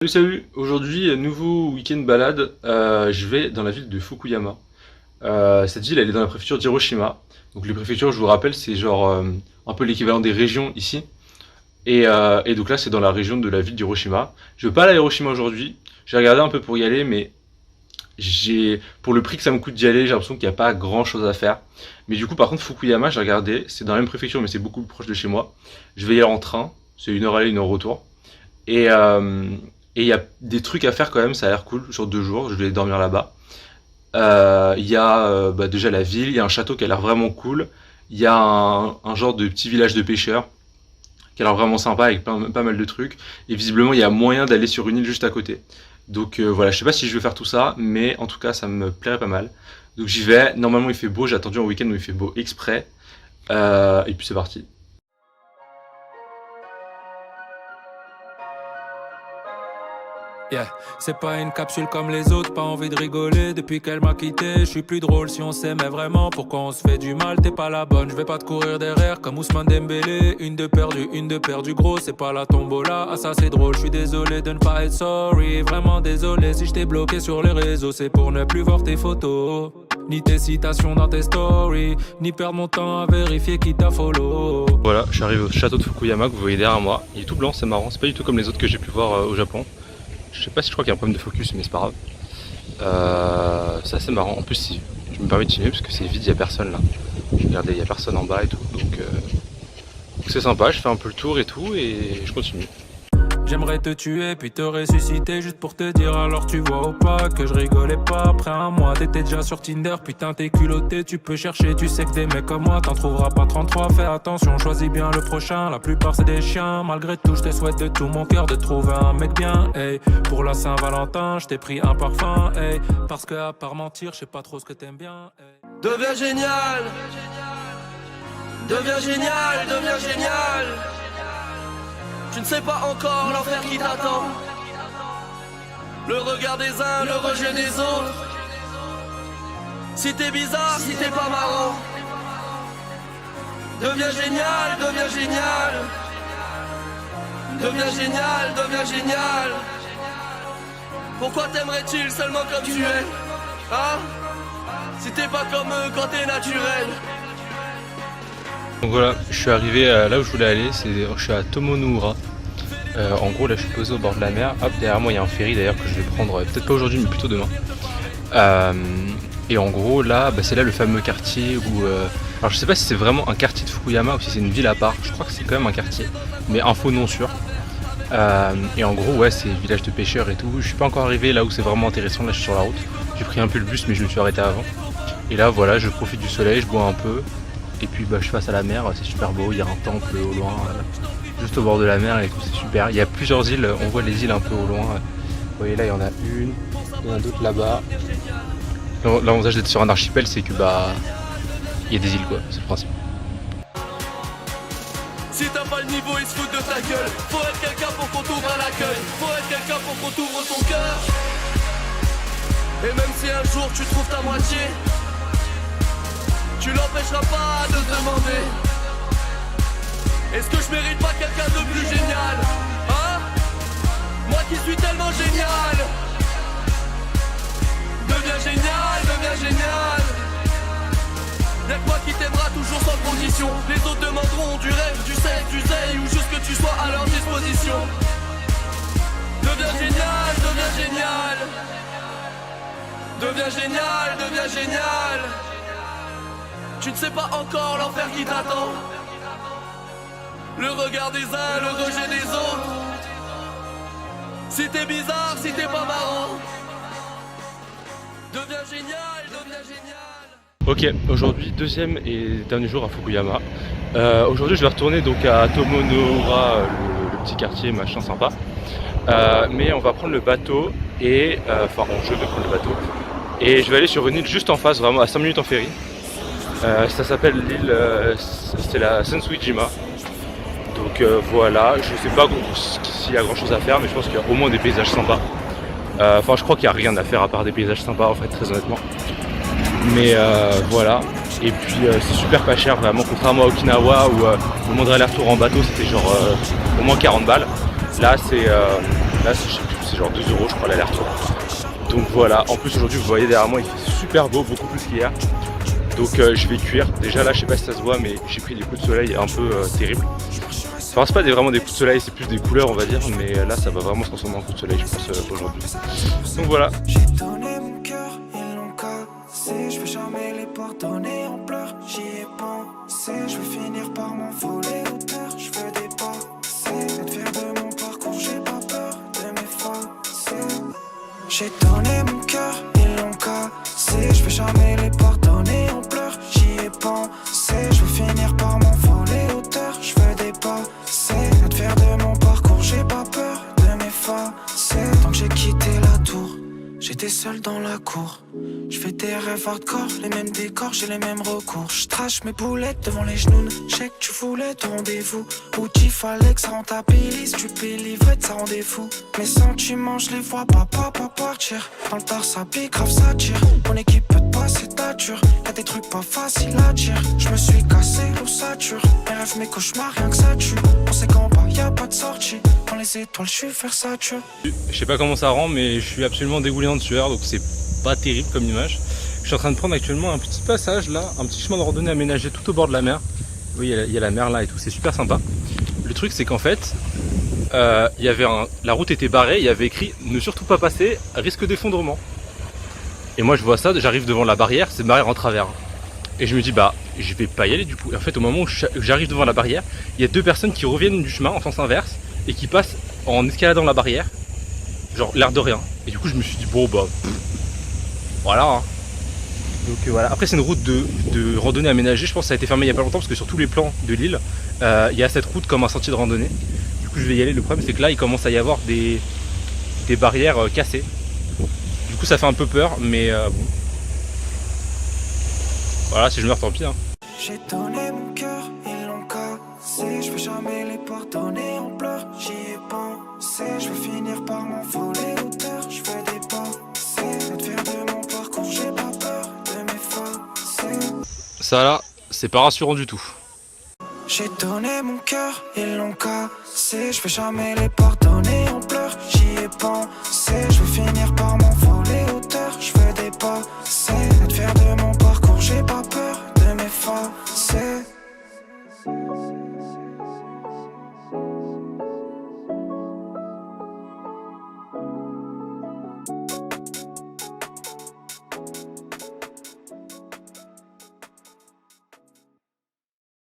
Salut, aujourd'hui, nouveau week-end balade, je vais dans la ville de Fukuyama. Cette ville, elle est dans la préfecture d'Hiroshima. Donc les préfectures, je vous rappelle, c'est genre un peu l'équivalent des régions ici. Et donc là, c'est dans la région de la ville d'Hiroshima. Je veux pas aller à Hiroshima aujourd'hui. J'ai regardé un peu pour y aller, mais pour le prix que ça me coûte d'y aller, j'ai l'impression qu'il n'y a pas grand chose à faire. Mais du coup, par contre, Fukuyama, j'ai regardé, c'est dans la même préfecture, mais c'est beaucoup plus proche de chez moi. Je vais y aller en train, c'est 1 heure aller, 1 heure retour. Et et il y a des trucs à faire quand même, ça a l'air cool, sur 2 jours, je vais dormir là-bas. Il y a déjà la ville, il y a un château qui a l'air vraiment cool, il y a un genre de petit village de pêcheurs qui a l'air vraiment sympa avec pas mal de trucs, et visiblement il y a moyen d'aller sur une île juste à côté. Donc voilà, je sais pas si je vais faire tout ça, mais en tout cas ça me plairait pas mal. Donc j'y vais, normalement il fait beau, j'ai attendu un week-end où il fait beau exprès, et puis c'est parti. Yeah, c'est pas une capsule comme les autres, pas envie de rigoler depuis qu'elle m'a quitté. Je suis plus drôle si on s'aimait vraiment. Pourquoi on se fait du mal, t'es pas la bonne. Je vais pas te courir derrière comme Ousmane Dembélé. Une de perdue gros, c'est pas la tombola. Ah ça c'est drôle, je suis désolé de ne pas être sorry. Vraiment désolé si je t'ai bloqué sur les réseaux. C'est pour ne plus voir tes photos, ni tes citations dans tes stories, ni perdre mon temps à vérifier qui t'a follow. Voilà, je suis arrivé au château de Fukuyama que vous voyez derrière moi. Il est tout blanc, c'est marrant, c'est pas du tout comme les autres que j'ai pu voir au Japon. Je sais pas si je crois qu'il y a un problème de focus, mais c'est pas grave. C'est assez marrant. En plus, je me permets de filmer parce que c'est vide, il y a personne là. Regardez, il y a personne en bas et tout. Donc c'est sympa, je fais un peu le tour et tout et je continue. J'aimerais te tuer puis te ressusciter juste pour te dire alors tu vois ou pas que je rigolais pas. Après un mois t'étais déjà sur Tinder, putain t'es culotté, tu peux chercher, tu sais que des mecs comme moi t'en trouveras pas 33. Fais attention, choisis bien le prochain, la plupart c'est des chiens. Malgré tout je te souhaite de tout mon cœur de trouver un mec bien, hey. Pour la Saint-Valentin je t'ai pris un parfum, hey. Parce que à part mentir je sais pas trop ce que t'aimes bien, hey. Deviens génial, deviens génial, deviens génial. Tu ne sais pas encore l'enfer qui t'attend. Le regard des uns, le rejet des autres. Si t'es bizarre, si t'es pas marrant. Deviens génial, deviens génial. Deviens génial, deviens génial. Pourquoi t'aimerais-tu seulement comme tu es, hein? Si t'es pas comme eux quand t'es naturel. Donc voilà, je suis arrivé là où je voulais aller, je suis à Tomonoura. En gros là je suis posé au bord de la mer. Hop, derrière moi il y a un ferry d'ailleurs que je vais prendre peut-être pas aujourd'hui mais plutôt demain. Et en gros là, c'est là le fameux quartier où... alors je sais pas si c'est vraiment un quartier de Fukuyama ou si c'est une ville à part, je crois que c'est quand même un quartier, mais info non sûre. Et en gros ouais c'est village de pêcheurs et tout. Je suis pas encore arrivé là où c'est vraiment intéressant, là je suis sur la route. J'ai pris un peu le bus mais je me suis arrêté avant. Et là voilà, je profite du soleil, je bois un peu. Et puis je suis face à la mer, c'est super beau, il y a un temple au loin, juste au bord de la mer et tout, c'est super. Il y a plusieurs îles, on voit les îles un peu au loin. Vous voyez là, il y en a une, il y en a d'autres là-bas. L'avantage d'être sur un archipel, c'est que il y a des îles quoi, c'est le principe. Si t'as pas le niveau, ils se foutent de ta gueule. Faut être quelqu'un pour qu'on t'ouvre à l'accueil. Faut être quelqu'un pour qu'on t'ouvre ton cœur. Et même si un jour tu trouves ta moitié, tu l'empêcheras pas de te demander: est-ce que je mérite pas quelqu'un de plus génial, hein? Moi qui suis tellement génial. Deviens génial, deviens génial. Y'a que moi qui t'aimera toujours sans condition. Les autres demanderont du rêve, du sexe, du zèle ou juste que tu sois à leur disposition. Deviens génial, deviens génial. Deviens génial, deviens génial. Tu ne sais pas encore l'enfer qui t'attend. Le regard des uns, le rejet des autres. Si t'es bizarre, si t'es pas marrant. Deviens génial, deviens génial. Ok, aujourd'hui deuxième et dernier jour à Fukuyama. Aujourd'hui je vais retourner donc à Tomonoura, le petit quartier machin sympa. Mais on va prendre le bateau et... je vais prendre le bateau. Et je vais aller sur une île juste en face, vraiment à 5 minutes en ferry. Ça s'appelle l'île, c'est la Sensuijima. Donc voilà, je sais pas s'il y a grand chose à faire, mais je pense qu'il y a au moins des paysages sympas. Je crois qu'il n'y a rien à faire à part des paysages sympas en fait, très honnêtement. Mais voilà, et puis c'est super pas cher vraiment, contrairement à Okinawa où le moindre aller-retour en bateau c'était genre au moins 40 balles. Là c'est je sais plus, c'est genre 2 € je crois l'aller-retour. Donc voilà, en plus aujourd'hui vous voyez derrière moi il fait super beau, beaucoup plus qu'hier. Donc je vais cuire. Déjà là je sais pas si ça se voit mais j'ai pris des coups de soleil un peu terribles. Enfin c'est pas vraiment des coups de soleil, c'est plus des couleurs on va dire, mais là ça va vraiment se transformer en coups de soleil je pense aujourd'hui. Donc voilà. J'ai donné mon cœur, ils l'ont cassé. Je vais jamais les pardonner en pleurs, j'y ai pensé. Je vais finir par m'envoler hauteur, je veux dépasser. Être fier de mon parcours, j'ai pas peur de m'effacer. J'ai donné mon cœur, ils l'ont cassé. Je vais jamais les pardonner en pleurs, j'y ai pensé. Je vais finir par m'envoler hauteur, je veux dépasser. Être fier de mon parcours, j'ai pas peur de m'effacer. Tant que j'ai quitté la tour, j'étais seul dans la cour. Je fais des rêves hardcore, les mêmes décors, j'ai les mêmes recours. Je trache mes boulettes devant les genoux. Je sais que tu voulais ton rendez-vous. Où il fallait que ça rentabilise. Tu peux livrer de ça rendez-vous. Mes sentiments, je les vois pas partir. Dans le bar, ça pique, grave, ça tire. Mon équipe peut te passer ta dure. Y'a des trucs pas faciles à dire. Je me suis cassé l'ossature. Mes rêves, mes cauchemars, rien que ça tue. On sait qu'en bas, y'a pas de sortie. Dans les étoiles, je suis versature. Je sais pas comment ça rend, mais je suis absolument dégoulinant de sueur, donc c'est pas terrible comme image. Je suis en train de prendre actuellement un petit passage là, un petit chemin de randonnée aménagé tout au bord de la mer. Oui, il y a la mer là et tout, c'est super sympa. Le truc c'est qu'en fait, la route était barrée, il y avait écrit ne surtout pas passer, risque d'effondrement. Et moi je vois ça, j'arrive devant la barrière, c'est une barrière en travers. Et je me dis bah je vais pas y aller du coup. Et en fait au moment où j'arrive devant la barrière, il y a deux personnes qui reviennent du chemin en sens inverse et qui passent en escaladant la barrière, genre l'air de rien. Et du coup je me suis dit bon bah voilà. Hein. Donc voilà. Après c'est une route de randonnée aménagée, je pense que ça a été fermé il y a pas longtemps parce que sur tous les plans de l'île, il y a cette route comme un sentier de randonnée. Du coup je vais y aller. Le problème c'est que là il commence à y avoir des barrières cassées. Du coup ça fait un peu peur, mais bon. Voilà, si je meurs tant pis. Hein. J'ai donné mon cœur, ils l'ont cassé. Je vais jamais les pardonner en pleurs, j'y ai pensé. Je vais finir par m'envoler hauteur, je veux dépasser. Être fier de mon parcours, j'ai pas peur de m'effacer. Ça là, c'est pas rassurant du tout. J'ai donné mon cœur, ils l'ont cassé. Je vais jamais les pardonner en pleurs, j'y ai pensé. Je vais finir par m'envoler.